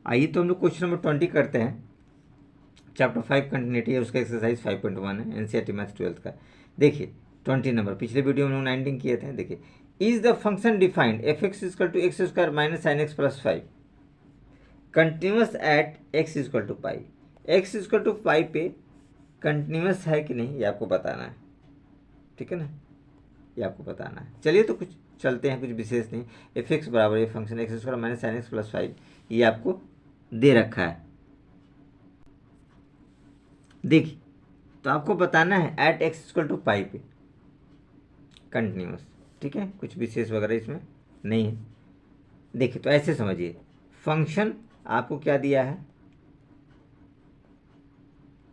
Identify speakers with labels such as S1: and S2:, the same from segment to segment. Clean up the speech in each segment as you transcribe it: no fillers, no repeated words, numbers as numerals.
S1: आइए तो हम लोग क्वेश्चन नंबर 20 करते हैं। चैप्टर 5 कंटिन्यूटी है, उसका एक्सरसाइज 5.1 है, एनसीईआरटी मैथ्स 12 का। देखिए 20 नंबर, पिछले वीडियो में हम लोग 19 किए थे। देखिए, is the function defined f x equal to x square minus sine x plus 5 continuous at x equal to pi. X equal to pi पे कंटिन्यूस है कि नहीं ये आपको बताना है, ठीक है ना, ये आपको बताना है। चलिए तो कुछ चलते हैं, कुछ विशेष नहीं। एफ एक्स बराबर ये function x square minus sine x plus 5 ये आपको दे रखा है। देखिए, तो आपको बताना है eight x equal to pi पे कंटिन्यूस, ठीक है, कुछ विशेष वगैरह इसमें नहीं है। देखिए तो ऐसे समझिए, फंक्शन आपको क्या दिया है,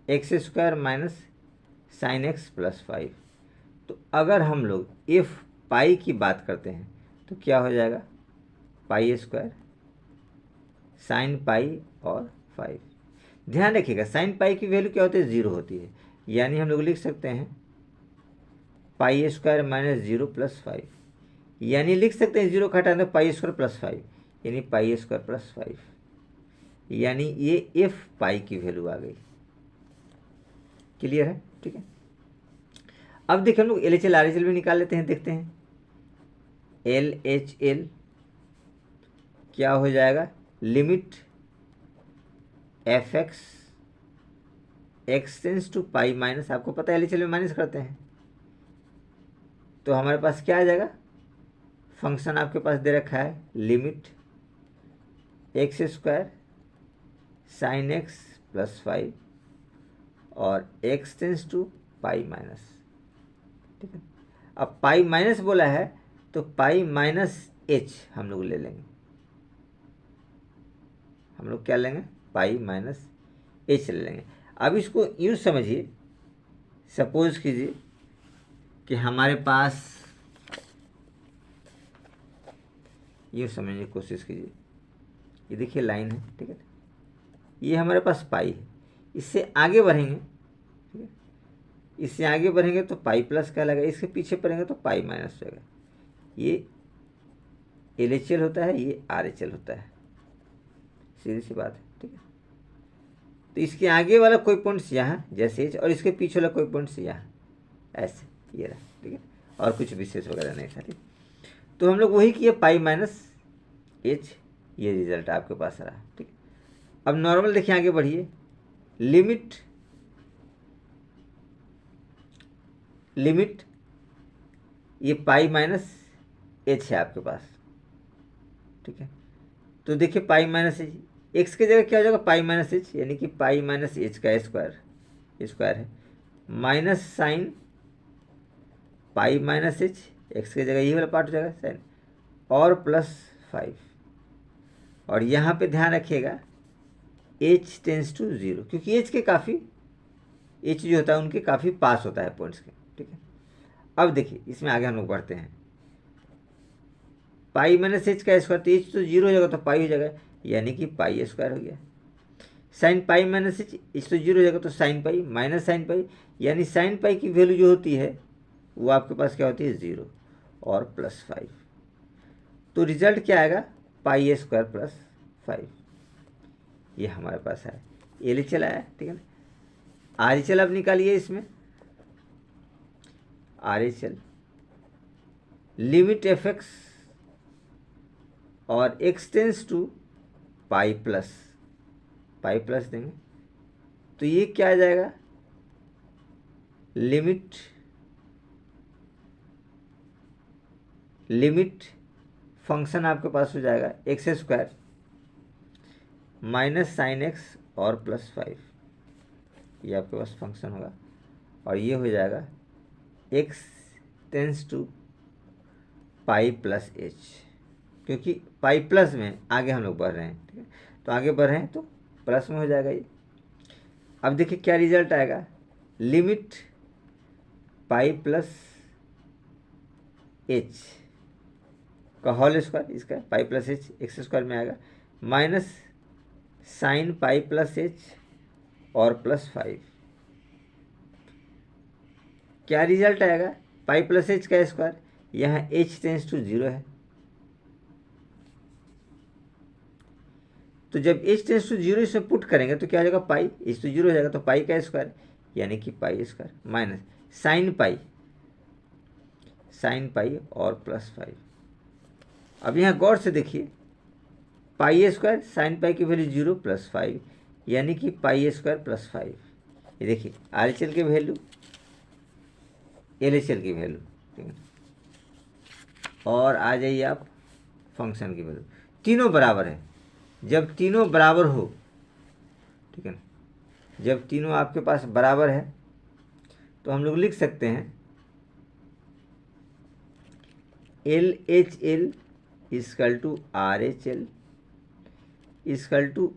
S1: x square minus sine x plus 5। तो अगर हम लोग इफ पाई की बात करते हैं तो क्या हो जाएगा, पाई स्क्वायर साइन पाई और 5। ध्यान रखिएगा, साइन पाई की वैल्यू क्या होती है, 0 होती है, यानी हम लोग लिख सकते हैं पाई स्क्वायर माइनस 0 प्लस 5, यानी लिख सकते हैं 0 घटाने पाई स्क्वायर प्लस 5, यानी पाई स्क्वायर प्लस 5, यानी ये एफ पाई की वैल्यू आ गई। क्लियर है, ठीक है। अब देखिए हम लोग L H L R H L भी निकाल लेते हैं, देखते हैं एल एच एल क्या हो जाएगा, limit f x x tends to pi minus, आपको पता है एल एच एल में माइनस करते हैं, तो हमारे पास क्या आ जाएगा, फंक्शन आपके पास दे रखा है limit x square sine x plus 5 और x tends to pi minus, ठीक है। अब पाई माइनस बोला है तो पाई माइनस एच हम लोग ले लेंगे, हम लोग क्या लेंगे, पाई माइनस एच ले लेंगे। अब इसको यूँ समझिए, सपोज कीजिए कि हमारे पास, यूँ समझने की कोशिश कीजिए, ये देखिए लाइन है, ठीक है, ये हमारे पास पाई है, इससे आगे बढ़ेंगे, ठीक है, इससे आगे बढ़ेंगे तो पाई प्लस क्या लगेगा, इसके पीछे पढ़ेंगे तो पाई माइनस होगा। ये एल एच एल होता है, ये आर एच एल होता है, सीधी सी बात है, ठीक है। तो इसके आगे वाला कोई पॉइंट्स यहाँ जैसे एच, और इसके पीछे वाला कोई पॉइंट्स यहाँ ऐसे, ये रहा, ठीक है, और कुछ विशेष वगैरह नहीं था, ठीक। तो हम लोग वही किए, पाई माइनस एच, ये रिजल्ट आपके पास रहा, ठीक। अब नॉर्मल देखिए, आगे बढ़िए, लिमिट लिमिट ये पाई माइनस एच है आपके पास, ठीक है। तो देखिए पाई माइनस एच, एक्स की जगह क्या हो जाएगा, पाई माइनस एच, यानी कि पाई माइनस एच का स्क्वायर, स्क्वायर है, minus sine pi minus H, x की जगह ये वाला पार्ट हो जाएगा साइन, और प्लस 5। और यहाँ पे ध्यान रखिएगा एच टेंस टू 0, क्योंकि एच के काफ़ी, एच जो होता है उनके काफ़ी पास होता है पॉइंट्स के, ठीक है। अब देखिए इसमें आगे हम लोग बढ़ते हैं, पाई माइनस एच का स्क्वायर, तो एच तो 0 हो जाएगा तो पाई हो जाएगा, यानी कि पाई स्क्वायर हो गया। साइन पाई माइनस एच तो 0 हो जाएगा तो sine pi minus sine pi, यानी साइन पाई की वैल्यू जो होती है वो आपके पास क्या होती है, 0 और प्लस 5। तो रिजल्ट क्या आएगा, पाई स्क्वायर प्लस 5, ये हमारे पास है। एल एच एल आया, ठीक है ना। आर एच एल अब निकालिए, इसमें R H L limit f x और x tends to pi plus देंगे, तो ये क्या आ जाएगा, लिमिट फंक्शन आपके पास हो जाएगा x square minus sine x और प्लस 5, ये आपके पास फंक्शन होगा, और ये हो जाएगा x tends to pi plus H, क्योंकि पाई प्लस में आगे हम लोग बढ़ रहे हैं, ठीक है, तो आगे बढ़ रहे हैं तो प्लस में हो जाएगा ये। अब देखिए क्या रिजल्ट आएगा, लिमिट पाई प्लस एच का होल स्क्वायर, इसका पाई प्लस एच एक्स स्क्वायर में आएगा, minus sine pi plus H और प्लस 5, क्या रिजल्ट आएगा, पाई प्लस एच का स्क्वायर, यहाँ एच टेंस टू 0 है, तो जब h टेंस टू जीरो इसमें पुट करेंगे तो क्या हो जाएगा, पाई, h टू जीरो हो जाएगा तो पाई का स्क्वायर, यानी कि pi square minus sine pi और प्लस 5। अब यहाँ गौर से देखिए, पाई स्क्वायर साइन पाई की वैल्यू 0 प्लस 5, यानी कि पाई स्क्वायर प्लस 5। ये देखिए RHL की वैल्यू, LHL की वैल्यू, ठीक है। और आ जाइए आप फंक्शन की वैल्यू, तीनों बराबर है। जब तीनों बराबर हो, ठीक है ना, जब तीनों आपके पास बराबर है तो हम लोग लिख सकते हैं LHL equal to RHL equal to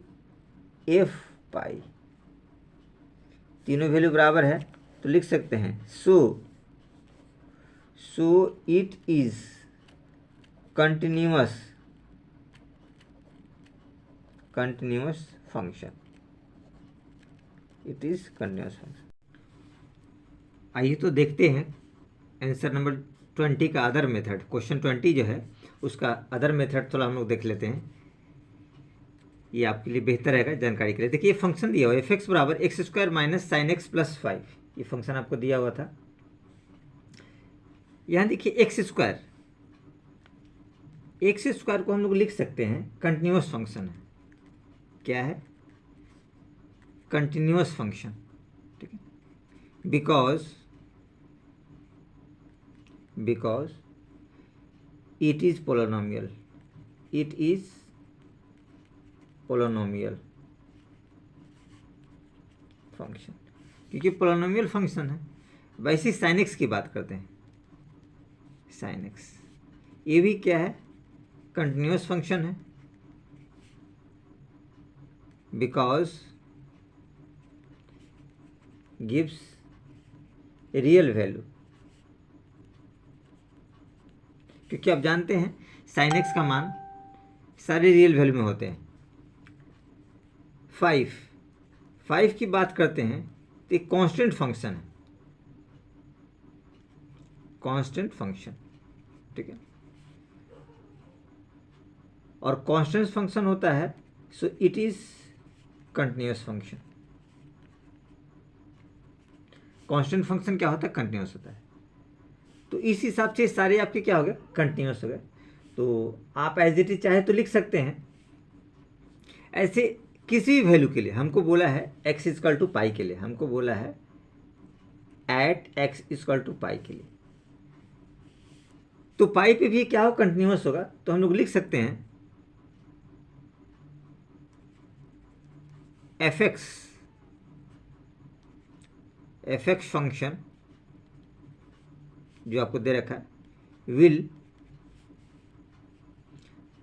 S1: F pi. तीनों वैल्यू बराबर है तो लिख सकते हैं so it is continuous function, it is continuous function. आइए तो देखते हैं आंसर नंबर 20 का अदर मेथड। क्वेश्चन 20 जो है उसका अदर मेथड थोड़ा हम लोग देख लेते हैं, ये आपके लिए बेहतर रहेगा जानकारी के लिए। देखिए फंक्शन दिया हुआ है f(x) बराबर x square minus sine x plus 5, ये फंक्शन आपको दिया हुआ था। यहाँ देखिए एक्स स्क्वायर को हम लोग लिख सकते हैं कंटिन्यूअस फंक्शन है। क्या है? कंटिन्यूअस फंक्शन, ठीक है। Because it is polynomial, function, क्योंकि पोलिनोमियल फंक्शन है। वैसे साइन एक्स की बात करते हैं, साइन एक्स ये भी क्या है? कंटिन्यूअस फंक्शन है, बिकॉज गिव्स रियल वैल्यू, क्योंकि आप जानते हैं साइन एक्स का मान सारे रियल वैल्यू में होते हैं। 5 की बात करते हैं तो एक कांस्टेंट फंक्शन है, कांस्टेंट फंक्शन, ठीक है। और कांस्टेंट फंक्शन होता है सो it is continuous function. Constant function क्या होता है? कंटिन्यूअस होता है। तो इस हिसाब से सारे आपके क्या हो गए? कंटिन्यूअस हो गए। तो आप एज इट इज चाहे तो लिख सकते हैं ऐसे किसी भी वैल्यू के लिए। हमको बोला है x इक्वल टू पाई के लिए, हमको बोला है एट x इक्वल टू पाई के लिए, तो पाई पे भी क्या हो? कंटिन्यूअस होगा। तो हम लोग लिख सकते हैं fx फंक्शन जो आपको दे रखा है will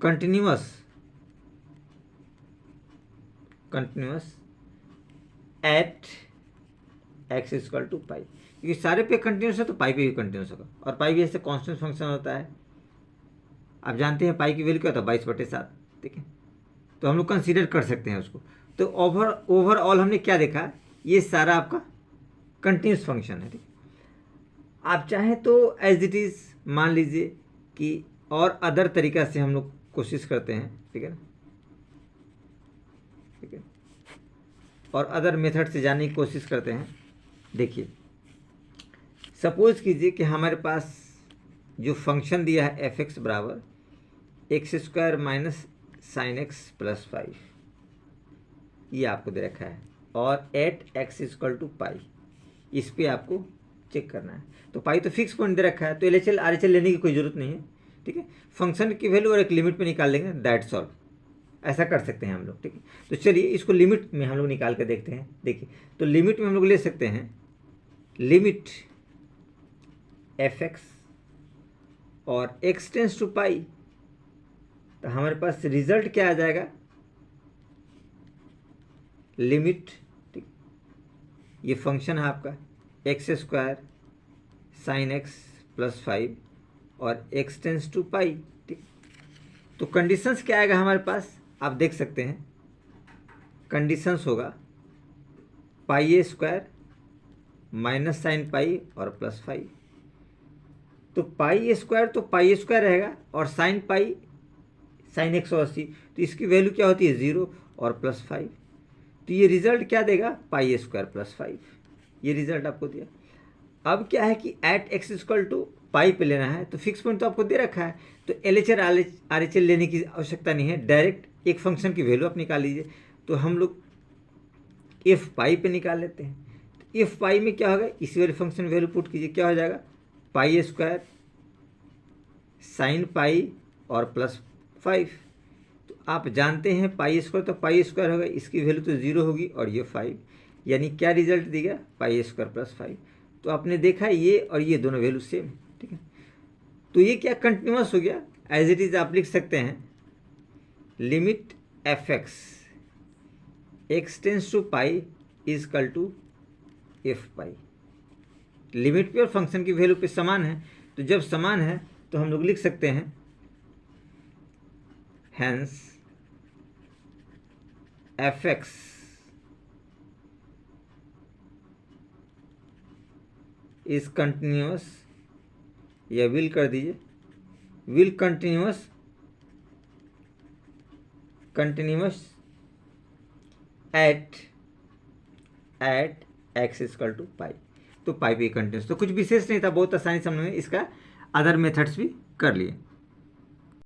S1: continuous at x equal to pi, क्योंकि सारे पे कंटिन्यूस है तो पाई पे भी कंटिन्यूस होगा। और पाई भी ऐसे कांस्टेंट फंक्शन होता है। आप जानते हैं पाई की वैल्यू क्या होता है? 22/7, ठीक है। तो हम लोग कंसीडर कर सकते हैं उसको। तो ओवरऑल हमने क्या देखा? ये सारा आपका कंटिन्यूस फंक्शन है, ठीक। आप चाहें तो एज इट इज़ मान लीजिए कि और अदर तरीका से हम लोग कोशिश करते हैं, ठीक है ना, ठीक है, और अदर मेथड से जानने की कोशिश करते हैं। देखिए सपोज कीजिए कि हमारे पास जो फंक्शन दिया है f(x) बराबर x square minus sine x plus 5, ये आपको दे रखा है, और एट x इक्वल टू पाई, इस पे आपको चेक करना है। तो पाई तो फिक्स पॉइंट दे रखा है, तो LHL RHL लेने की कोई ज़रूरत नहीं है, ठीक है। फंक्शन की वैल्यू और एक लिमिट पे निकाल लेंगे, दैट्स ऑल। ऐसा कर सकते हैं हम लोग, ठीक है। तो चलिए इसको लिमिट में हम लोग निकाल कर देखते हैं। देखिए तो लिमिट में हम लोग ले सकते हैं लिमिट fx और x टेंस टू पाई, तो हमारे पास रिजल्ट क्या आ जाएगा? लिमिट, ठीक, ये फंक्शन है आपका x square sine x plus 5 और x टेंस टू पाई, ठीक। तो कंडीशंस क्या आएगा हमारे पास? आप देख सकते हैं कंडीशंस होगा pi square minus sine pi और प्लस 5। तो पाई स्क्वायर तो पाई स्क्वायर रहेगा और साइन पाई साइन 180, तो इसकी वैल्यू क्या होती है 0 और +5। तो ये रिजल्ट क्या देगा, पाई स्क्वायर +5, ये रिजल्ट आपको दिया। अब क्या है कि eight x equal to pi पे लेना है, तो फिक्स पॉइंट तो आपको दे रखा है, तो LHR RHL लेने की आवश्यकता नहीं है, डायरेक्ट एक फंक्शन की वैल्यू आप निकाल लीजिए। तो हम लोग एफ पाई पे निकाल लेते हैं। तो एफ पाई में क्या होगा, इसी वाले फंक्शन वैल्यू पुट कीजिए, क्या हो जाएगा पाई स्क्वायर साइन पाई और +5। तो आप जानते हैं पाई स्क्वायर, तो पाई स्क्वायर होगा, इसकी वैल्यू तो 0 होगी और ये 5, यानी क्या रिजल्ट दिया, पाई स्क्वायर +5। तो आपने देखा ये और ये दोनों वैल्यू सेम है, ठीक है। तो ये क्या कंटिन्यूस हो गया, एज इट इज आप लिख सकते हैं limit f x tends to pi is equal to f pi. Limit पे और फंक्शन की वैल्यू पे समान है, तो जब समान है तो हम लोग लिख सकते हैं hence f x is continuous, या विल कर दीजिए, will continuous at x equal to pi. तो पाई भी कंटिन्यूस, तो कुछ विशेष नहीं था, बहुत आसानी से हमने इसका अदर मेथड्स भी कर लिए।